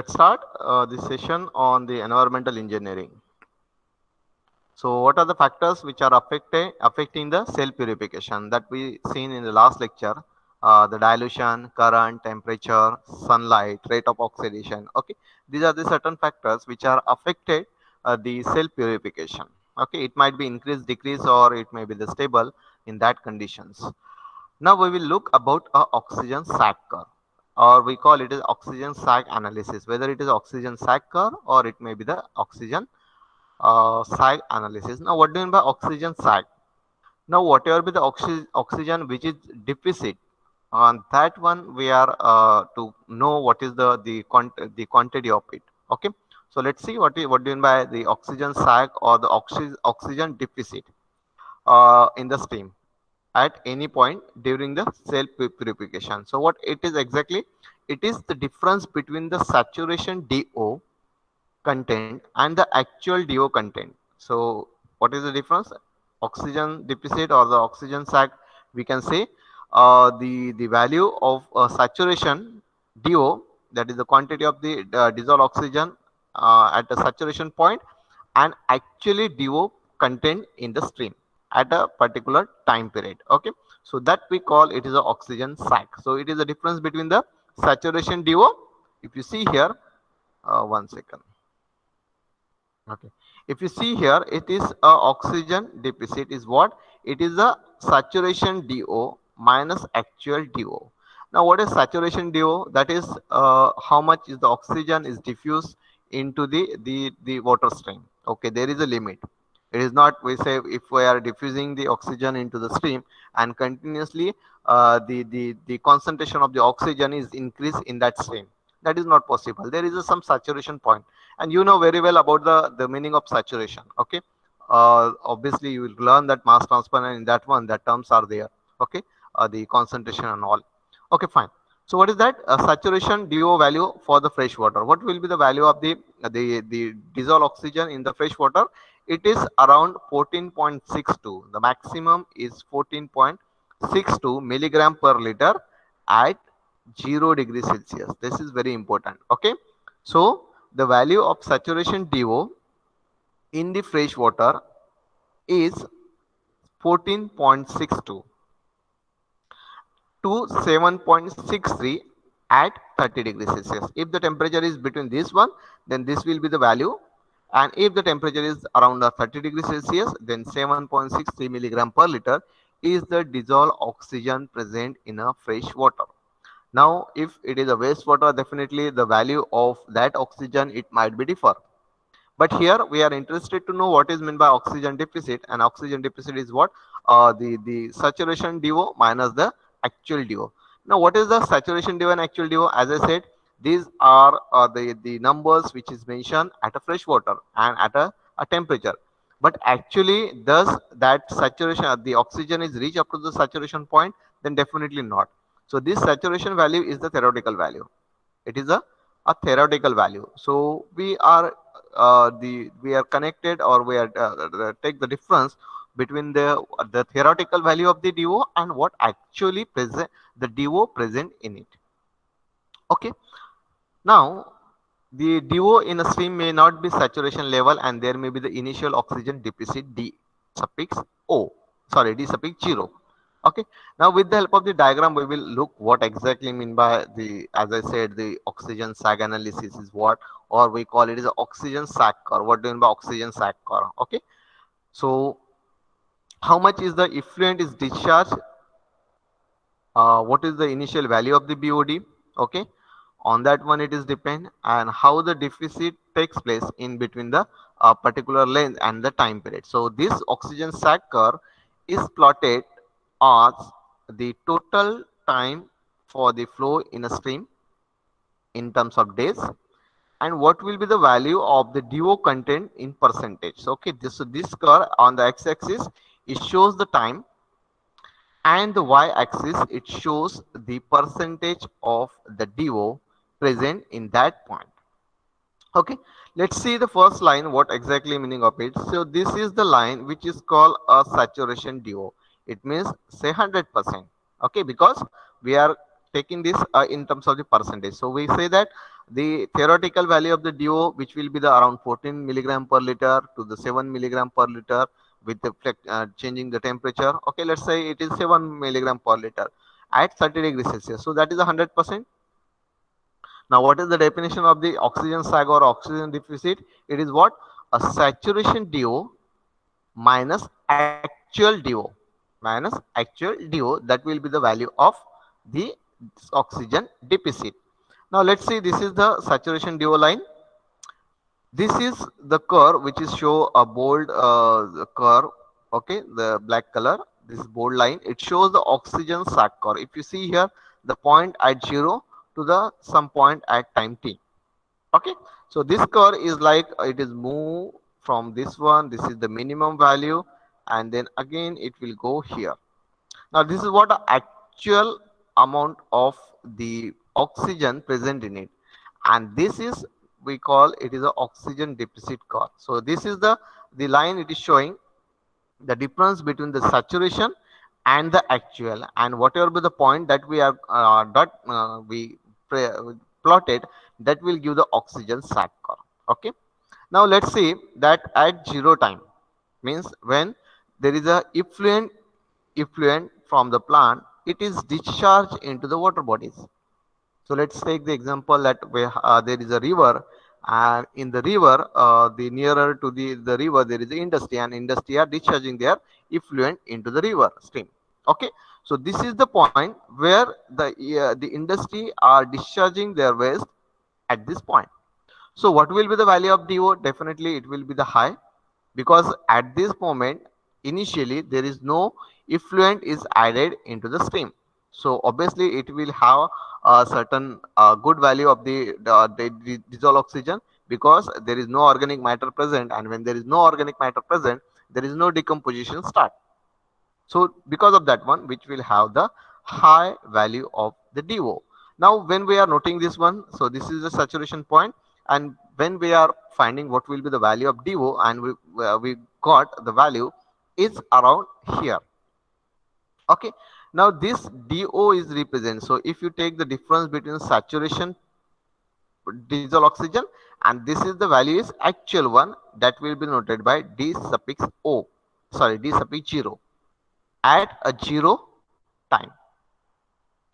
Let's start this session on the environmental engineering. So, what are the factors which are affecting the cell purification that we seen in the last lecture? The dilution, current, temperature, sunlight, rate of oxidation. Okay, these are the certain factors which are affected the cell purification. Okay, it might be increase, decrease, or it may be the stable in that conditions. Now we will look about a oxygen sac curve, or we call it as oxygen sac analysis, whether it is oxygen sac curve or it may be the oxygen sac analysis. Now what do you mean by oxygen sac? Now whatever be the oxygen which is deficit, on that one we are to know what is the quantity of it. Okay. So let's see what do you mean by the oxygen sac or the oxygen deficit in the stream at any point during the cell purification. So what it is exactly? It is the difference between the saturation DO content and the actual DO content. So what is the difference? Oxygen deficit or the oxygen sac, we can say the value of saturation DO, that is the quantity of the dissolved oxygen at the saturation point, and actually DO content in the stream at a particular time period. Okay, so that we call it is a oxygen sac. So it is the difference between the saturation DO. If you see here, one second. Okay, if you see here, it is a oxygen deficit is what? It is a saturation DO minus actual DO. Now what is saturation DO? That is how much is the oxygen is diffused into the water stream. Okay, there is a limit. It is not, we say, if we are diffusing the oxygen into the stream and continuously the concentration of the oxygen is increased in that stream. That is not possible. There is some saturation point, and you know very well about the meaning of saturation. Okay, obviously you will learn that mass transfer, and in that one that terms are there. Okay, the concentration and all. Okay, fine. So what is that saturation DO value for the fresh water? What will be the value of the dissolved oxygen in the fresh water? It is around 14.62. The maximum is 14.62 milligram per liter at 0 degrees Celsius. This is very important. Okay, so the value of saturation DO in the fresh water is 14.62 to 7.63 at 30 degrees Celsius. If the temperature is between this one, then this will be the value. And if the temperature is around 30 degrees Celsius, then 7.63 milligram per liter is the dissolved oxygen present in a fresh water. Now, if it is a wastewater, definitely the value of that oxygen, it might be differ. But here we are interested to know what is meant by oxygen deficit, and oxygen deficit is what? The saturation DO minus the actual DO. Now, what is the saturation DO and actual DO? As I said, these are the numbers which is mentioned at a fresh water and at a temperature. But actually, does that saturation, the oxygen is reach up to the saturation point? Then definitely not. So this saturation value is the theoretical value. It is a theoretical value. So we are connected, or we are take the difference between the theoretical value of the DO and what actually present the DO present in it. Okay, now the DO in a stream may not be saturation level, and there may be the initial oxygen deficit D suffix O, sorry, D suffix 0. Okay, now with the help of the diagram, we will look what exactly mean by as I said, the oxygen sag analysis is what, or we call it as oxygen sac curve. What do you mean by oxygen sac curve? Okay, so how much is the effluent is discharged? What is the initial value of the BOD? Okay, on that one it is depend, and how the deficit takes place in between the particular length and the time period. So this oxygen sac curve is plotted as the total time for the flow in a stream in terms of days, and what will be the value of the DO content in percentage. So, okay, so this curve on the x-axis, it shows the time, and the y-axis, it shows the percentage of the DO present in that point. Okay, let's see the first line, what exactly meaning of it. So this is the line which is called a saturation DO. It means say 100%. Okay, because we are taking this in terms of the percentage. So we say that the theoretical value of the DO, which will be the around 14 milligram per liter to the 7 milligram per liter with the changing the temperature. Okay, let's say it is 7 milligram per liter at 30 degrees Celsius. So that is 100%. Now, what is the definition of the oxygen sag or oxygen deficit? It is what? A saturation DO minus actual DO minus actual DO, that will be the value of the oxygen deficit. Now let's see, this is the saturation DO line. This is the curve which is show a bold curve. Okay, the black color, this bold line, it shows the oxygen sag curve. If you see here, the point at 0 to the some point at time t. Okay, so this curve is like it is move from this one, this is the minimum value, and then again it will go here. Now this is what the actual amount of the oxygen present in it, and this is, we call it is a oxygen deficit curve. So this is the line, it is showing the difference between the saturation and the actual, and whatever be the point that we are plotted, that will give the oxygen sag curve. Okay, now let's see that at 0 time, means when there is a effluent from the plant, it is discharged into the water bodies. So let's take the example that where there is a river, and in the river, the nearer to the river, there is an industry, and industry are discharging their effluent into the river stream. Okay, so this is the point where the industry are discharging their waste at this point. So what will be the value of DO? Definitely it will be the high, because at this moment initially there is no effluent is added into the stream. So obviously it will have a certain good value of the dissolved oxygen, because there is no organic matter present, and when there is no organic matter present, there is no decomposition start. So because of that one, which will have the high value of the DO. Now when we are noting this one, so this is the saturation point, and when we are finding what will be the value of DO, and we got the value is around here. Okay, now this DO is represented. So if you take the difference between saturation dissolved oxygen, and this is the value is actual one, that will be noted by D suffix O, sorry, D suffix 0 at a 0 time.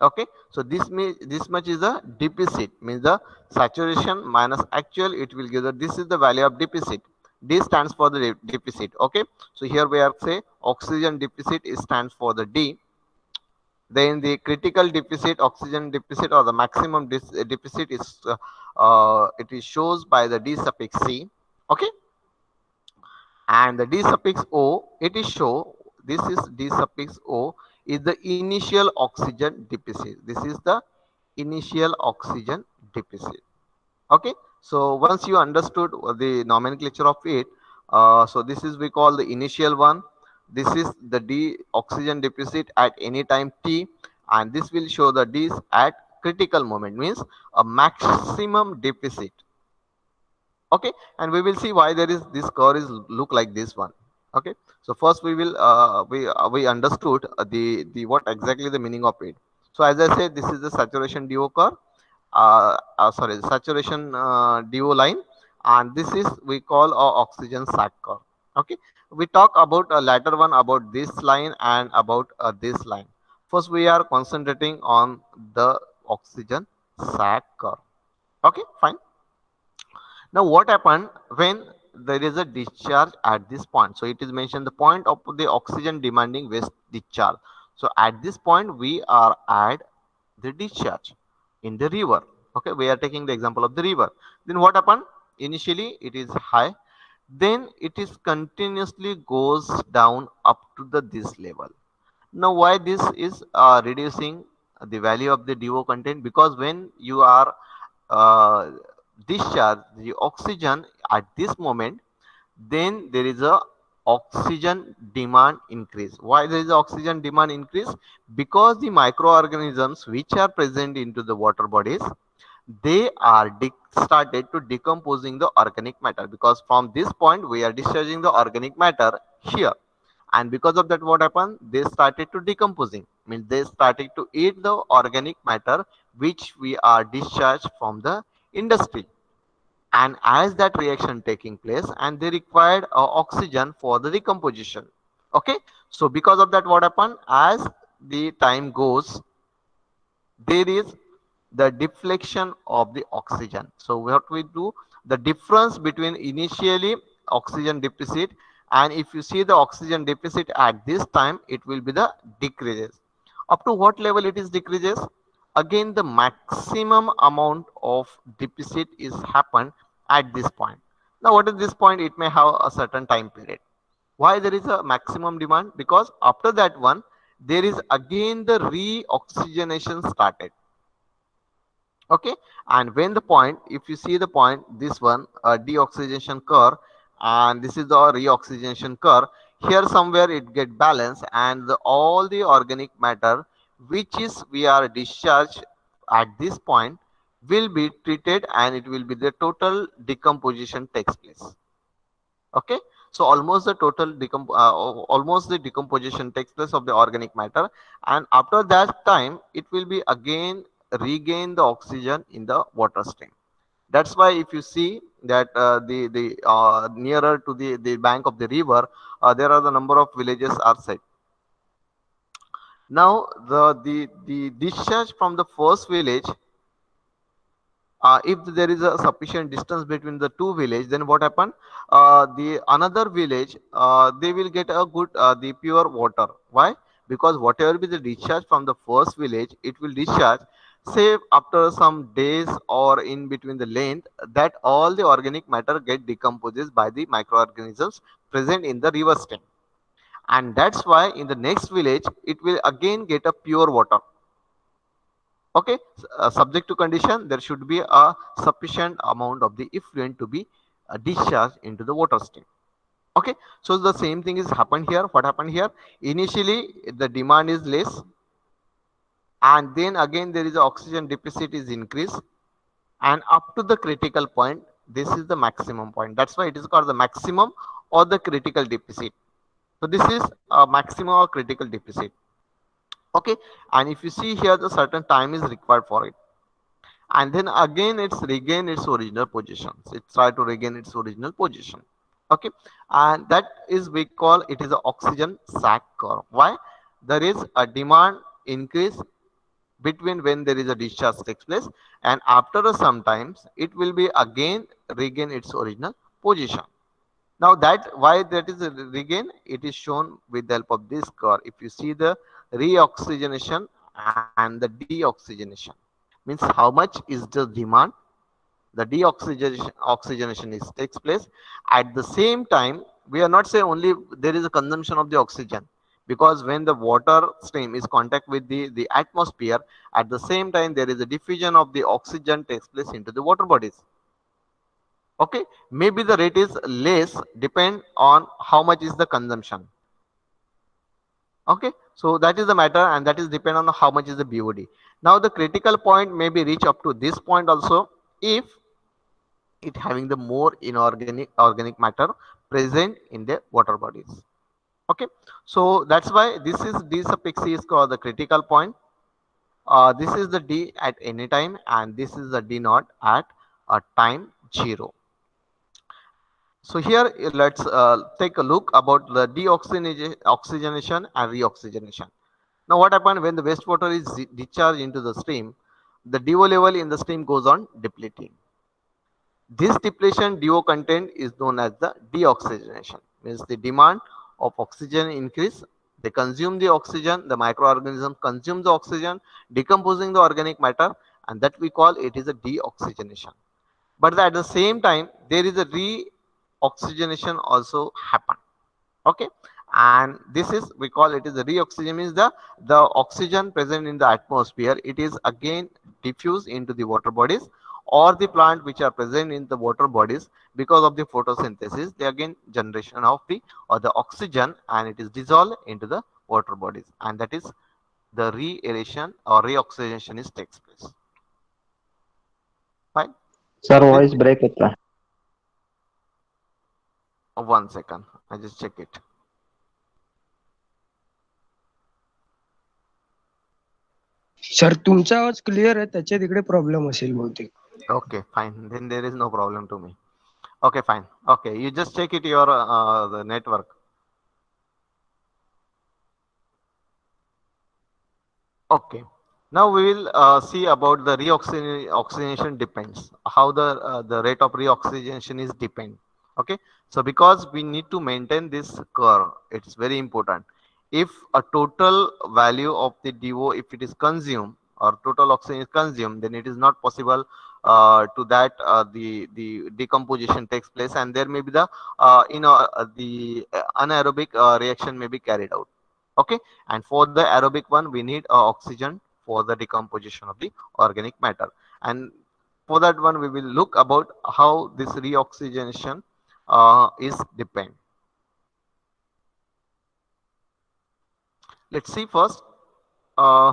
Okay, so this much is the deficit, means the saturation minus actual, it will give the, this is the value of deficit. D stands for the deficit. Okay, so here we are say oxygen deficit is stands for the D. Then the critical deficit, oxygen deficit, or the maximum deficit is it is shows by the D suffix C. Okay, and the D suffix O, it is show, this is D suffix O is the initial oxygen deficit. This is the initial oxygen deficit. Okay, so once you understood the nomenclature of it, so this is we call the initial one. This is the D oxygen deficit at any time t, and this will show the D's at critical moment, means a maximum deficit. Okay, and we will see why there is this curve is look like this one. Okay, so first we will we understood the what exactly the meaning of it. So as I said, this is the saturation DO curve, sorry, the saturation DO line, and this is we call oxygen sag curve. Okay, we talk about a latter one about this line and about this line. First we are concentrating on the oxygen sag curve. Okay, fine. Now what happened when there is a discharge at this point? So it is mentioned the point of the oxygen demanding waste discharge. So at this point we are at the discharge in the river. Okay, we are taking the example of the river. Then what happened? Initially it is high, then it is continuously goes down up to the this level. Now why this is reducing the value of the DO content? Because when you are uh, discharge the oxygen at this moment, then there is a oxygen demand increase. Why there is oxygen demand increase? Because the microorganisms which are present into the water bodies, they are started to decomposing the organic matter, because from this point we are discharging the organic matter here, and because of that what happened, they started to decomposing, means they started to eat the organic matter which we are discharged from the industry. And as that reaction taking place, and they required oxygen for the decomposition. Okay, so because of that, what happened, as the time goes, there is the deflection of the oxygen. So what we do, the difference between initially oxygen deficit, and if you see the oxygen deficit at this time, it will be the decreases. Up to what level it is decreases? Again, the maximum amount of deficit is happened at this point. Now what is this point? It may have a certain time period. Why there is a maximum demand? Because after that one, there is again the re-oxygenation started. Okay, and when the point, if you see the point, this one, deoxygenation curve, and this is the reoxygenation curve, here somewhere it get balanced, and all the organic matter which is we are discharged at this point will be treated, and it will be the total decomposition takes place. Okay, so almost the almost the decomposition takes place of the organic matter, and after that time it will be again regain the oxygen in the water stream. That's why if you see that the nearer to the bank of the river, there are the number of villages are set. Now the discharge from the first village, if there is a sufficient distance between the two village, then what happen, the another village, they will get a good the pure water. Why? Because whatever be the discharge from the first village, it will discharge, say after some days or in between the length, that all the organic matter get decomposed by the microorganisms present in the river stream, and that's why in the next village it will again get a pure water. Okay, subject to condition, there should be a sufficient amount of the effluent to be discharged into the water stream. Okay, so the same thing is happened here. What happened here? Initially the demand is less, and then again there is a oxygen deficit is increased, and up to the critical point, this is the maximum point. That's why it is called the maximum or the critical deficit. So this is a maximum or critical deficit. Okay, and if you see here, the certain time is required for it, and then again it's regain its original position. It try to regain its original position. Okay, and that is we call it is a oxygen sac curve. Why? There is a demand increase between when there is a discharge takes place, and after some times it will be again regain its original position. Now that why that is a regain, it is shown with the help of this curve. If you see the reoxygenation and the deoxygenation, means how much is the demand, the deoxygenation is takes place. At the same time, we are not say only there is a consumption of the oxygen, because when the water stream is contact with the atmosphere, at the same time there is a diffusion of the oxygen takes place into the water bodies. Okay, maybe the rate is less depend on how much is the consumption. Okay, so that is the matter, and that is depend on how much is the BOD. Now the critical point may be reach up to this point also, if it having the more inorganic organic matter present in the water bodies. Okay, so that's why this is D suffix C is called the critical point. This is the D at any time, and this is the D naught at a time 0. So here let's take a look about the deoxygenation and reoxygenation. Now what happens when the wastewater is discharged into the stream? The DO level in the stream goes on depleting. This depletion DO content is known as the deoxygenation. Means the demand of oxygen increase. They consume the oxygen. The microorganism consume the oxygen, decomposing the organic matter, and that we call it is a deoxygenation. But at the same time, there is a reoxygenation also happen. Okay, and this is we call it is the reoxygen, means the oxygen present in the atmosphere, it is again diffused into the water bodies or the plant which are present in the water bodies. Because of the photosynthesis, they again generation of the or the oxygen, and it is dissolved into the water bodies, and that is the re-aeration or reoxygenation is takes place. Fine. Sir So this voice break होता है. 1 second, I just check it. Sir तुमचा आवाज clear आहे, त्याच्या तिकडे problem असेल बहुतेक. Okay, fine. Then there is no problem to me. Okay, fine. Okay, you just check it your the network. Okay. Now we will see about the reoxygenation depends. How the rate of reoxygenation is depend. Okay. So because we need to maintain this curve, it's very important. If a total value of the DO, if it is consumed or total oxygen is consumed, then it is not possible to that the decomposition takes place, and there may be the the anaerobic reaction may be carried out. Okay, and for the aerobic one we need oxygen for the decomposition of the organic matter, and for that one we will look about how this reoxygenation is depend. Let's see first. uh,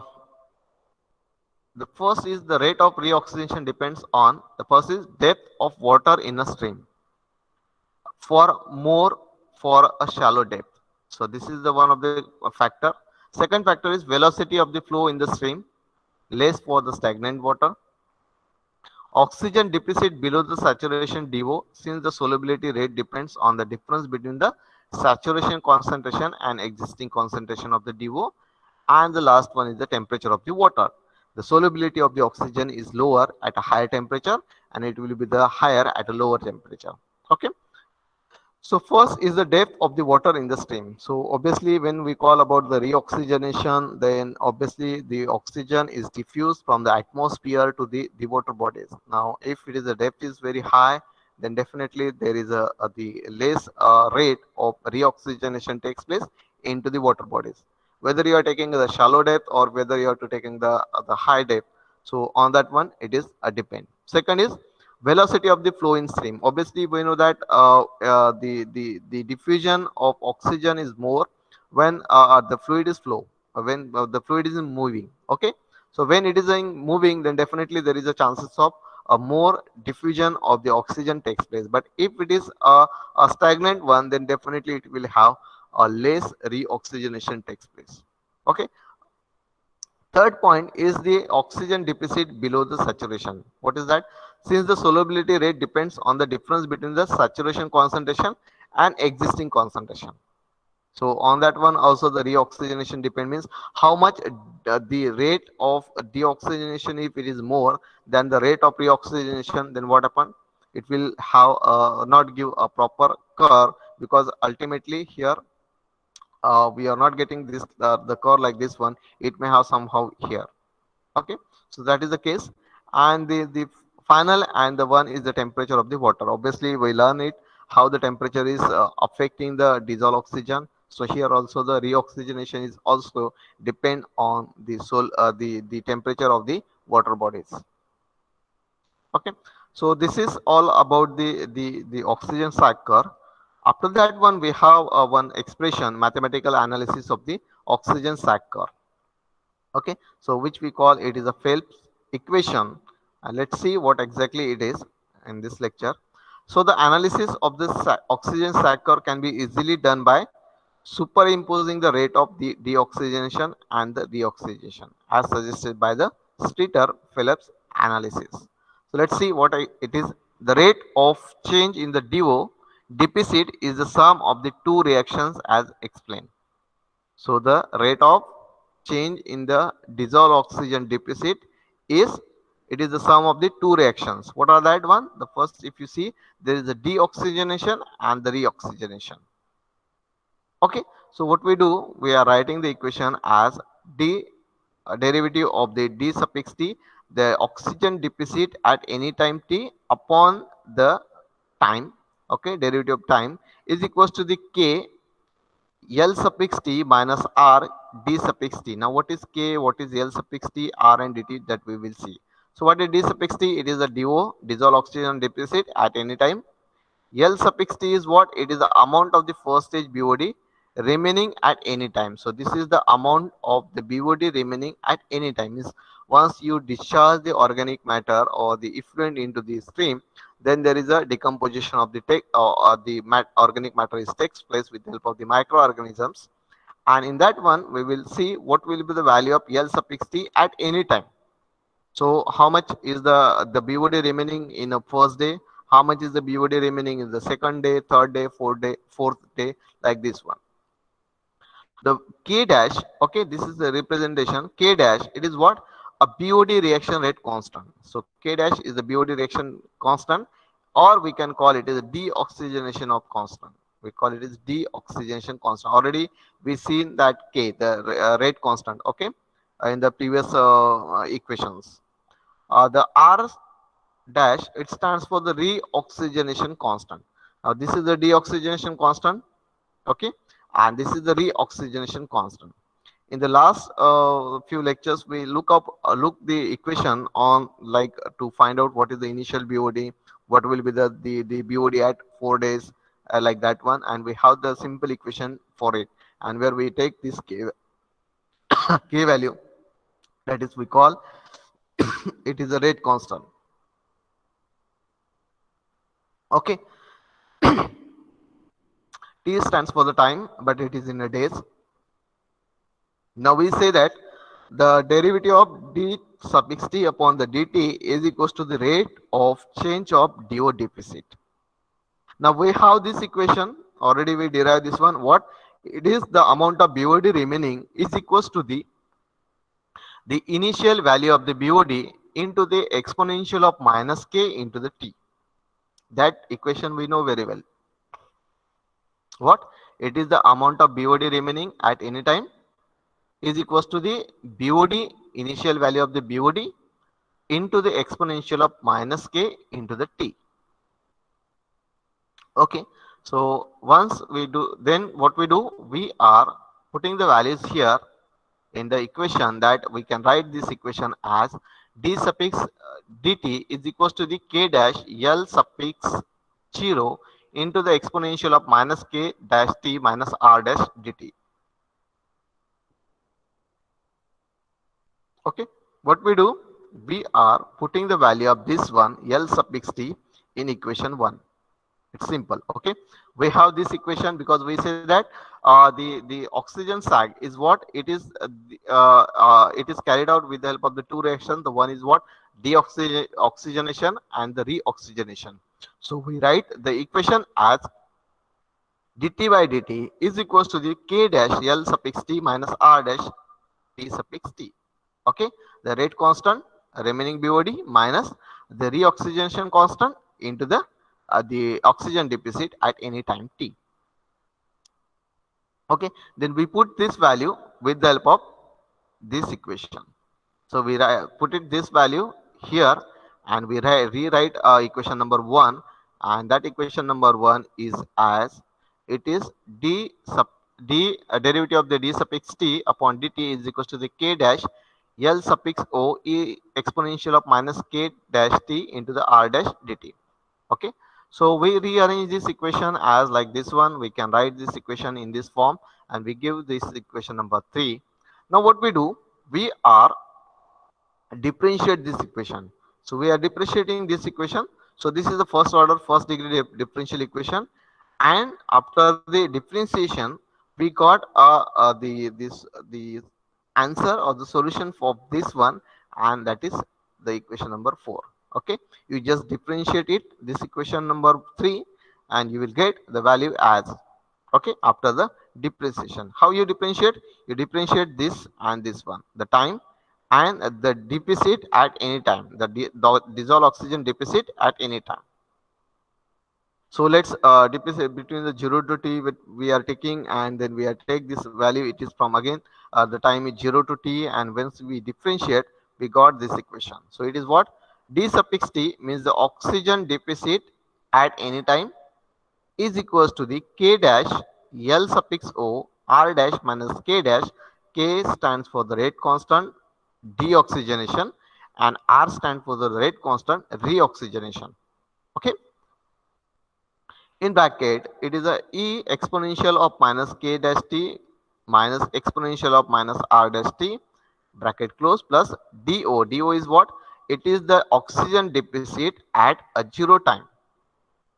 the first is the rate of reoxygenation depends on the first is depth of water in a stream for more for a shallow depth. So this is the one of the factor. Second factor is velocity of the flow in the stream, less for the stagnant water. Oxygen deficit below the saturation DO since the solubility rate depends on the difference between the saturation concentration and existing concentration of the DO. And the last one is the temperature of the water. The solubility of the oxygen is lower at a higher temperature and it will be the higher at a lower temperature. Okay. So first is the depth of the water in the stream. So obviously when we call about the reoxygenation, then obviously the oxygen is diffused from the atmosphere to the water bodies. Now if it is the depth is very high, then definitely there is a the less rate of reoxygenation takes place into the water bodies. Whether you are taking the shallow depth or whether you are to taking the high depth. So on that one it is a depend. Second is velocity of the flow in stream. Obviously we know that the diffusion of oxygen is more when the fluid is flow, when the fluid is moving. Okay, so when it is in moving, then definitely there is a chances of a more diffusion of the oxygen takes place. But if it is a stagnant one, then definitely it will have a less reoxygenation takes place. Okay. Third point is the oxygen deficit below the saturation. What is that? Since the solubility rate depends on the difference between the saturation concentration and existing concentration. So on that one also the reoxygenation depends means how much the rate of deoxygenation, if it is more than the rate of reoxygenation, then what happen? It will have not give a proper curve, because ultimately here we are not getting this the curve like this one. It may have somehow here. Okay, so that is the case. And the final and the one is the temperature of the water. Obviously we learn it how the temperature is affecting the dissolved oxygen. So here also the reoxygenation is also depend on the the temperature of the water bodies. Okay, so this is all about the oxygen cycle. After that one we have one expression, mathematical analysis of the oxygen cycle. Okay, so which we call it is a Phelps equation, and let's see what exactly it is in this lecture. So the analysis of this oxygen cycle can be easily done by superimposing the rate of the deoxygenation and the reoxygenation as suggested by the Streeter Phillips analysis. So let's see what it is. The rate of change in the DO deficit is the sum of the two reactions as explained. So the rate of change in the dissolved oxygen deficit is, it is the sum of the two reactions. What are that one? The first, if you see, there is a deoxygenation and the reoxygenation. Okay, so what we do, we are writing the equation as d derivative of the d suffix t, the oxygen deficit at any time t upon the time. Okay, derivative of time is equals to the k L suffix t minus R d suffix t. Now what is K, what is L suffix t, R and dt, that we will see. So what is d suffix t? It is a DO, dissolved oxygen deficit at any time. L suffix t is what? It is the amount of the first stage BOD remaining at any time. So this is the amount of the BOD remaining at any time. Means once you discharge the organic matter or the effluent into the stream, then there is a decomposition of the organic matter is takes place with the help of the microorganisms. And in that one, we will see what will be the value of L suffix t at any time. So how much is the BOD remaining in a first day? How much is the BOD remaining in the second day, third day, fourth day, like this one. The K dash, okay, this is the representation. K dash, it is what? A BOD reaction rate constant. So K dash is the BOD reaction constant, or we can call it as a deoxygenation of constant. We call it as deoxygenation constant. Already we seen that K, the rate constant, okay, in the previous equations. The R dash, it stands for the reoxygenation constant. Now this is the deoxygenation constant, okay, and this is the reoxygenation constant. In the last few lectures we look the equation on, like, to find out what is the initial BOD, what will be the BOD at 4 days, like that one, and we have the simple equation for it, and where we take this k value, that is we call it is a rate constant, okay. T stands for the time, but it is in a days. Now we say that the derivative of d suffix t upon the dt is equals to the rate of change of DO deficit. Now we have this equation, already we derived this one. What? It is the amount of BOD remaining is equals to the initial value of the BOD into the exponential of minus k into the t. That equation we know very well. What? It is the amount of BOD remaining at any time is equals to the BOD, initial value of the BOD, into the exponential of minus k into the t. Okay, so once we do, then what we do, we are putting the values here in the equation, that we can write this equation as d suffix dt is equals to the k dash l suffix 0 into the exponential of minus k dash t minus r dash dt. Okay, what we do, we are putting the value of this one L suffix t in equation 1. It's simple. Okay, we have this equation because we say that the oxygen sag is what it is, it is carried out with the help of the two reactions. The one is what? Deoxygenation and the reoxygenation. So we write the equation as dt by dt is equals to the k dash L suffix t minus r dash t suffix t. Okay, the rate constant remaining BOD minus the reoxygenation constant into the oxygen deficit at any time t. Okay, then we put this value with the help of this equation. So we put it this value here, and we rewrite equation number 1, and that equation number 1 is as it is d sub d derivative of the d suffix t upon dt is equals to the k dash L suffix o e exponential of minus k dash t into the r dash dt. Okay, so we rearrange this equation as like this one. We can write this equation in this form, and we give this equation number 3. Now what we do, we are differentiate this equation. So we are differentiating this equation. So this is the first order, first degree differential equation, and after the differentiation we got the answer or the solution for this one, and that is the equation number 4. Okay, you just differentiate it, this equation number 3, and you will get the value as, okay, after the differentiation. How you differentiate? You differentiate this and this one, the time and the deficit at any time, the dissolved oxygen deficit at any time. So let's deficit between the 0 to t we are taking, and then we are take this value, it is from again the time is 0 to t, and once we differentiate we got this equation. So it is what? D suffix t means the oxygen deficit at any time is equals to the k dash L suffix o r dash minus k dash. K stands for the rate constant deoxygenation, and r stands for the rate constant reoxygenation. Okay, in bracket it is a e exponential of minus k dash t minus exponential of minus r dash t, bracket close, plus do. Do is what? It is the oxygen deficit at a 0 time,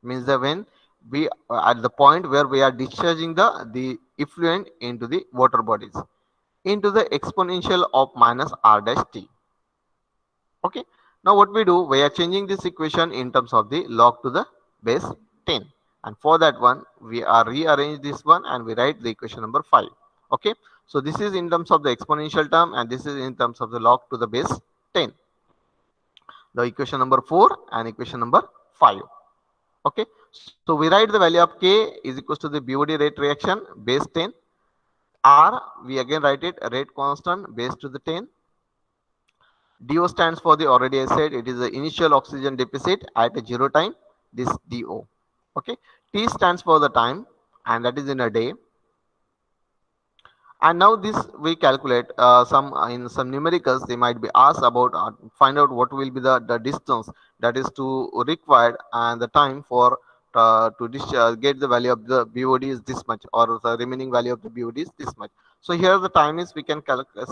means that when we at the point where we are discharging the effluent into the water bodies into the exponential of minus r dash t. Okay. Now what we do, we are changing this equation in terms of the log to the base 10. And for that one, we are rearrange this one and we write the equation number 5. Okay. So this is in terms of the exponential term and this is in terms of the log to the base 10. The equation number 4 and equation number 5. Okay. So we write the value of K is equals to the BOD rate reaction base 10. R, we again write it rate constant base to the 10. DO stands for the, already I said, it is the initial oxygen deficit at a 0 time, this DO. Okay. T stands for the time and that is in a day. And now this we calculate some in some numericals they might be asked about find out what will be the distance that is to required and the time for to get the value of the BOD is this much or the remaining value of the BOD is this much. So here the time is we can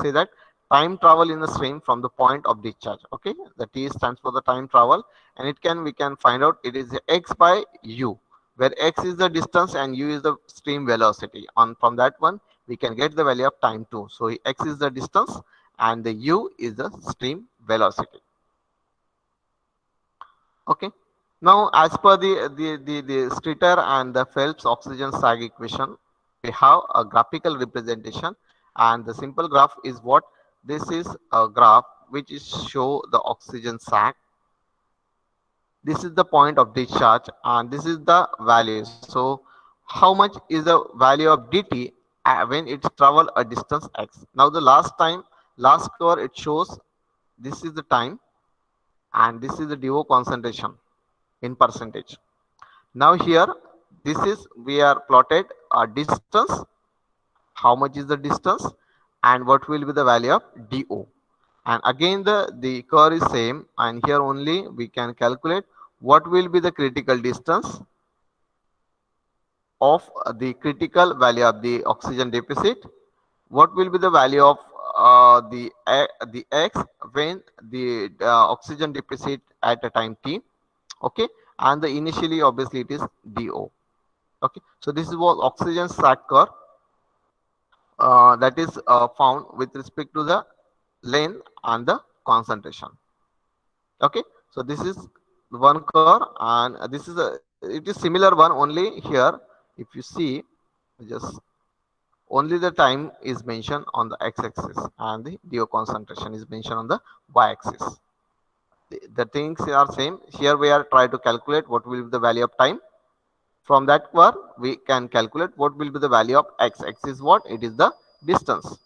say that time travel in the stream from the point of discharge. Okay, the T stands for the time travel and it can we can find out it is x by u where x is the distance and u is the stream velocity. On from that one we can get the value of time too. So x is the distance and the u is the stream velocity. Okay. Now as per the Streeter and the Phelps oxygen sag equation, we have a graphical representation and the simple graph is what this is a graph which is show the oxygen sag. This is the point of discharge and this is the value. So how much is the value of dt when it's travel a distance x. Now the last curve it shows this is the time and this is the DO concentration in percentage. Now here this is we are plotted a distance, how much is the distance and what will be the value of DO. And again the curve is same and here only we can calculate what will be the critical distance of the critical value of the oxygen deficit, what will be the value of the x when the oxygen deficit at a time t. Okay, and the initially obviously it is DO. Okay, so this is what oxygen sag curve that is found with respect to the length and the concentration. Okay, so this is one curve and this is a it is similar one only here if you see just only the time is mentioned on the x-axis and the DO concentration is mentioned on the y-axis. The things are same. Here we are trying to calculate what will be the value of time. From that curve we can calculate what will be the value of x. X is what? It is the distance.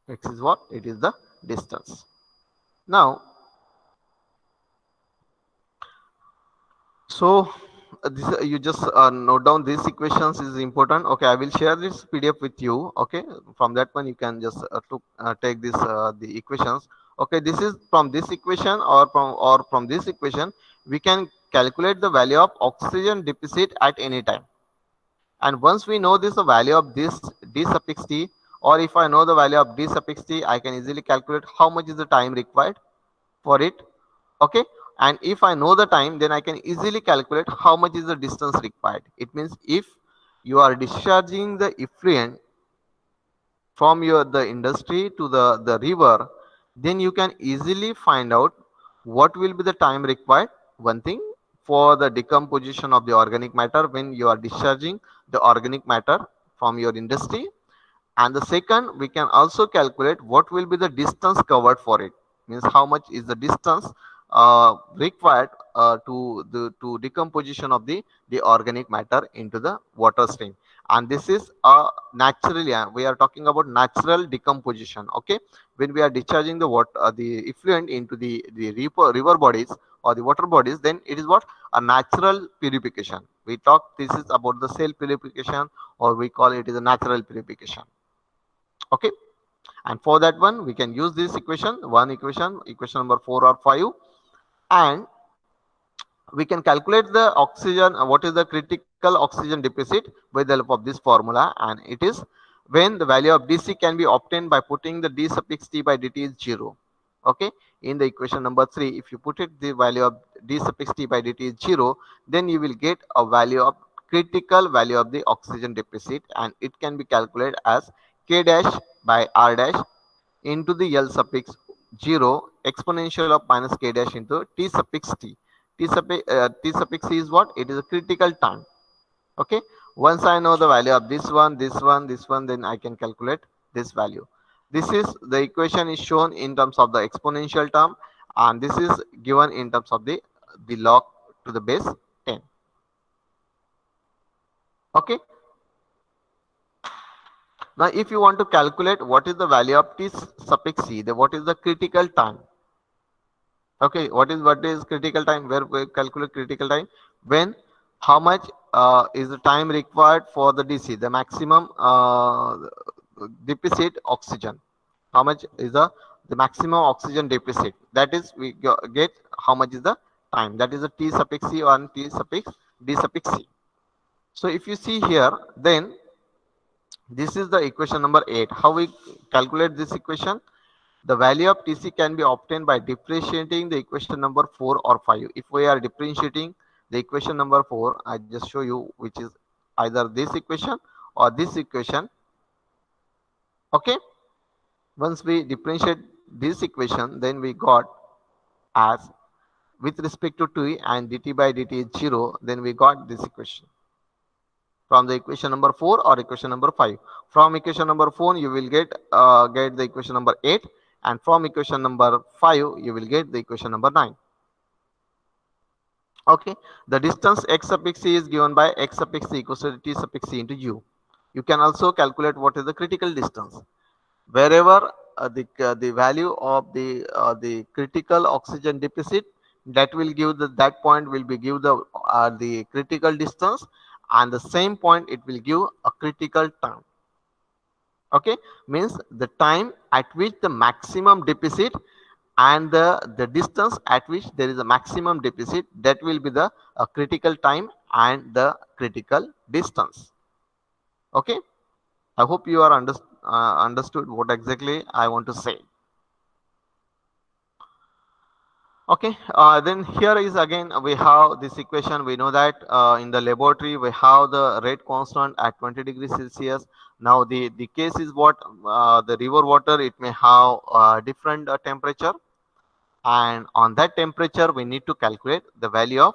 X is what? It is the distance. Now, so this you just note down these equations is important. Okay, I will share this PDF with you. Okay, from that one you can just take this the equations. Okay, this is from this equation or from this equation we can calculate the value of oxygen deficit at any time. And once we know this the value of this d suffix t, or if I know the value of d suffix t, I can easily calculate how much is the time required for it. Okay, and if I know the time, then I can easily calculate how much is the distance required. It means if you are discharging the effluent from the industry to the river, then you can easily find out what will be the time required. One thing for the decomposition of the organic matter when you are discharging the organic matter from your industry, and the second we can also calculate what will be the distance covered for it, means how much is the distance required to decomposition of the organic matter into the water stream. And this is naturally we are talking about natural decomposition. Okay, when we are discharging the water the effluent into the river bodies or the water bodies, then it is what a natural purification. We talk this is about the cell purification or we call it is a natural purification. Okay, and for that one we can use this equation equation number 4 or 5, and we can calculate the oxygen what is the critical oxygen deficit with the help of this formula, and it is when the value of dc can be obtained by putting the d suffix t by dt is 0. Okay, in the equation number 3 if you put it the value of d suffix t by dt is 0, then you will get a value of critical value of the oxygen deficit, and it can be calculated as k dash by r dash into the L suffix 0 exponential of minus k dash into T suffix T. T suffix C is what? It is a critical time. Okay. Once I know the value of this one, this one, this one, then I can calculate this value. This is the equation is shown in terms of the exponential term, and this is given in terms of the log to the base 10. Okay. Now, if you want to calculate what is the value of T suffix C, what is the critical time? Okay, what is critical time? Where we calculate critical time? When how much is the time required for the DC, the maximum deficit oxygen? How much is the maximum oxygen deficit? That is, we get how much is the time. That is the T suffix C or T suffix D suffix C. So if you see here, then this is the equation number 8. How we calculate this equation? The value of Tc can be obtained by differentiating the equation number 4 or 5. If we are differentiating the equation number 4, I just show you, which is either this equation or this equation. Okay. Once we differentiate this equation, then we got as with respect to t and dt by dt is 0, then we got this equation from the equation number 4 or equation number 5. From equation number 4, you will get the equation number 8, and from equation number 5, you will get the equation number 9. Okay, the distance x suffix c is given by x suffix c equals to t suffix c into u. You can also calculate what is the critical distance. Wherever the value of the critical oxygen deficit, that will give that point will be give the critical distance, and the same point it will give a critical time. Okay, means the time at which the maximum deficit and the distance at which there is a maximum deficit, that will be the critical time and the critical distance. Okay, I hope you are understood what exactly I want to say. Okay, then here is again we have this equation. We know that in the laboratory we have the rate constant at 20 degrees Celsius. Now the case is what, the river water, it may have different temperature, and on that temperature we need to calculate the value of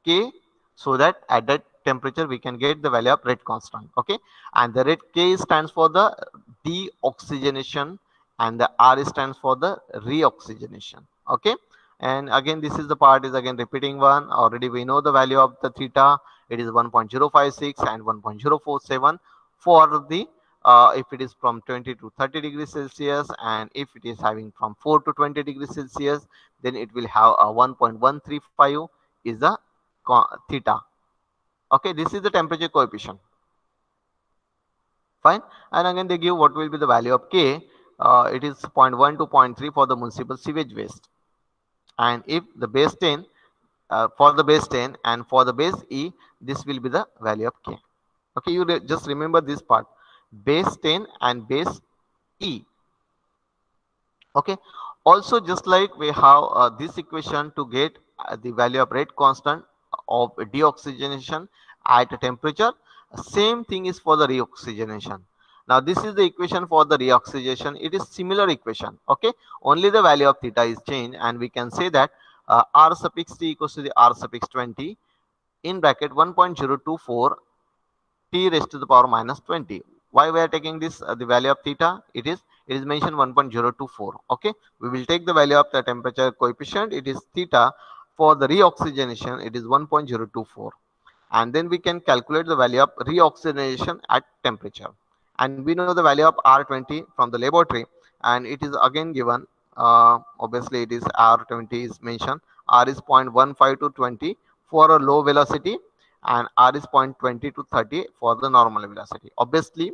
K, so that at that temperature we can get the value of rate constant. Okay, and the rate K stands for the deoxygenation and the R stands for the reoxygenation. Okay, and again this is the part is again repeating one. Already we know the value of the theta, it is 1.056 and 1.047 for the if it is from 20 to 30 degrees Celsius, and if it is having from 4 to 20 degrees Celsius, then it will have a 1.135 is the theta. Okay, this is the temperature coefficient. Fine, and again they give what will be the value of K. It is 0.1 to 0.3 for the municipal sewage waste, and if the base 10 for the base 10 and for the base E, this will be the value of K. Okay, you just remember this part, base 10 and base E. Okay, also just like we have this equation to get the value of rate constant of deoxygenation at a temperature, same thing is for the reoxygenation. Now this is the equation for the reoxygenation. It is similar equation. Okay, only the value of theta is changed, and we can say that R suffix t equals to the R suffix 20 in bracket 1.024 t raised to the power minus 20. Why we are taking this the value of theta? It is mentioned 1.024. Okay, we will take the value of the temperature coefficient. It is theta. For the reoxygenation, it is 1.024, and then we can calculate the value of reoxygenation at temperature, and we know the value of R20 from the laboratory, and it is again given. Obviously, it is R20 is mentioned. R is 0.15 to 20 for a low velocity, and R is 0.20 to 30 for the normal velocity. Obviously,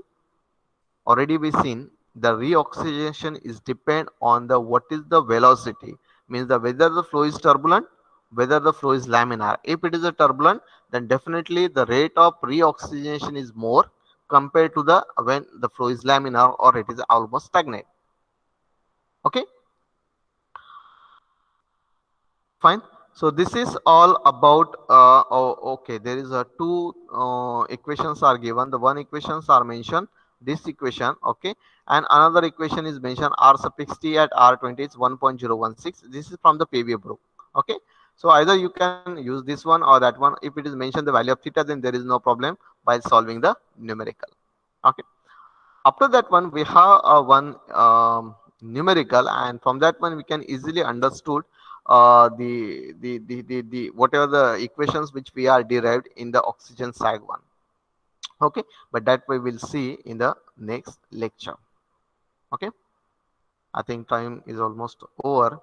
already we seen the reoxygenation is depend on the what is the velocity, means the whether the flow is turbulent, whether the flow is laminar. If it is a turbulent, then definitely the rate of reoxygenation is more compared to the when the flow is laminar or it is almost stagnant. Okay, fine. So this is all about okay, there is a two equations are given. The one equations are mentioned, this equation, okay, and another equation is mentioned r suffix t at r20 is 1.016. This is from the Pavia book, okay. So either you can use this one or that one. If it is mentioned the value of theta, then there is no problem while solving the numerical, okay. After that one, we have one numerical, and from that one we can easily understood the whatever the equations which we are derived in the oxygen sag one, okay. But that we will see in the next lecture, okay. I think time is almost over.